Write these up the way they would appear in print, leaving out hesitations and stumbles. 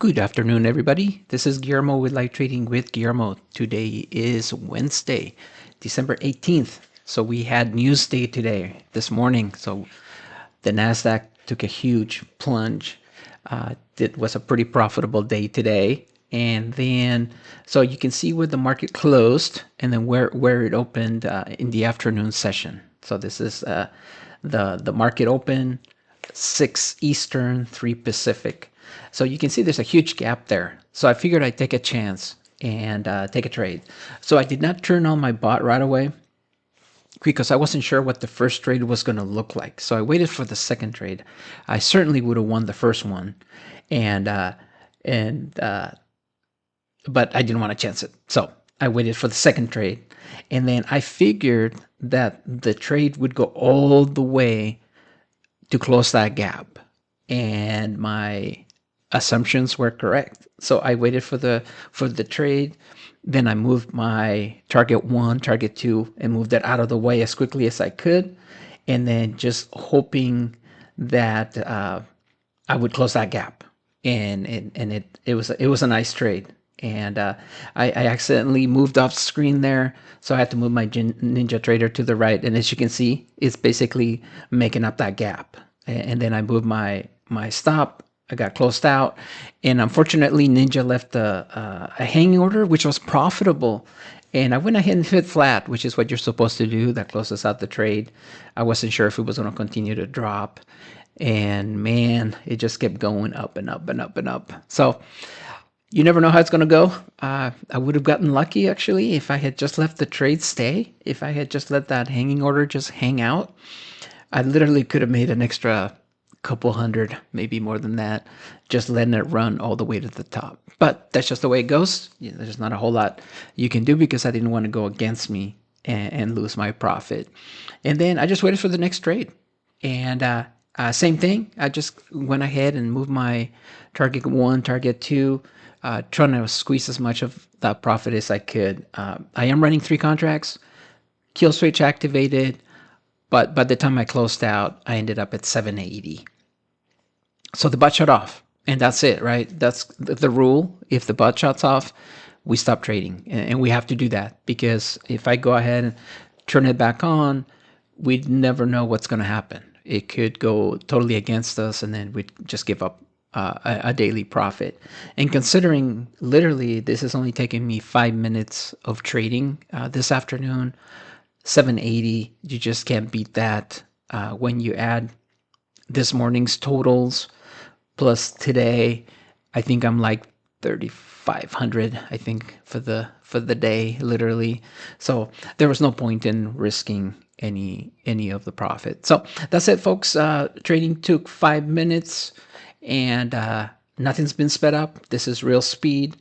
Good afternoon, everybody. This is Guillermo with Live Trading with Guillermo. Today is Wednesday, December 18th. So we had news day today, this morning. So the NASDAQ took a huge plunge. It was a pretty profitable day today. And then, so you can see where the market closed and then where it opened in the afternoon session. So this is the market open 6 Eastern, 3 Pacific. So you can see there's a huge gap there. So I figured I'd take a chance and take a trade. So I did not turn on my bot right away because I wasn't sure what the first trade was going to look like. So I waited for the second trade. I certainly would have won the first one, and and but I didn't want to chance it. So I waited for the second trade, and then I figured that the trade would go all the way to close that gap, and my assumptions were correct. So I waited for the trade. Then I moved my target one, target two, and moved it out of the way as quickly as I could, and then just hoping that I would close that gap. And it was a nice trade. And I accidentally moved off screen there, so I had to move my NinjaTrader to the right. And as you can see, it's basically making up that gap. And then I moved my stop. I got closed out, and unfortunately, Ninja left a hanging order, which was profitable. And I went ahead and hit flat, which is what you're supposed to do. That closes out the trade. I wasn't sure if it was going to continue to drop. And man, it just kept going up and up and up and up. So you never know how it's going to go. I would have gotten lucky, actually, if I had just let the trade stay. If I had just let that hanging order just hang out, I literally could have made an extra couple hundred, maybe more than that, just letting it run all the way to the top. But that's just the way it goes. There's not a whole lot you can do because I didn't want to go against me and lose my profit. And then I just waited for the next trade. And same thing. I just went ahead and moved my target one, target two, trying to squeeze as much of that profit as I could. I am running 3 contracts, kill switch activated, but by the time I closed out, I ended up at 780. So the bot shut off, and that's it, right? That's the rule. If the bot shuts off, we stop trading, and we have to do that because if I go ahead and turn it back on, we'd never know what's going to happen. It could go totally against us, and then we'd just give up a daily profit. And considering literally this is only taking me 5 minutes of trading this afternoon, 780, you just can't beat that. When you add this morning's totals plus today, I think I'm like 3,500, I think, for the day, literally. So there was no point in risking any of the profit. So that's it, folks. Trading took 5 minutes, and nothing's been sped up. This is real speed.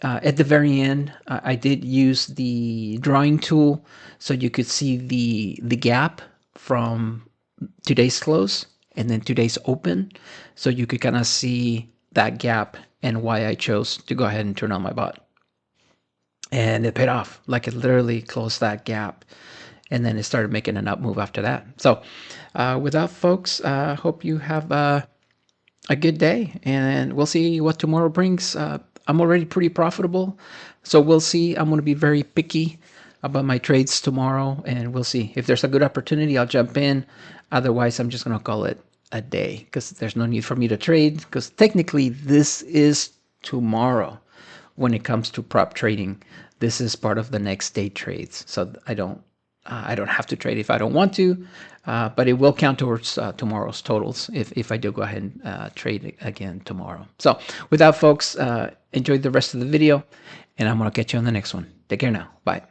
At the very end, I did use the drawing tool so you could see the gap from today's close and then today's open, so you could kind of see that gap and why I chose to go ahead and turn on my bot. And it paid off. Like, it literally closed that gap, and then it started making an up move after that. So with that, folks, hope you have a good day, and we'll see what tomorrow brings. I'm already pretty profitable, so we'll see. I'm going to be very picky about my trades tomorrow, and we'll see. If there's a good opportunity, I'll jump in. Otherwise, I'm just going to call it a day because there's no need for me to trade, because technically this is tomorrow when it comes to prop trading. This is part of the next day trades, so I don't have to trade if I don't want to, but it will count towards tomorrow's totals if I do go ahead and trade again tomorrow. So with that, folks, enjoy the rest of the video, and I'm going to catch you on the next one. Take care now. Bye.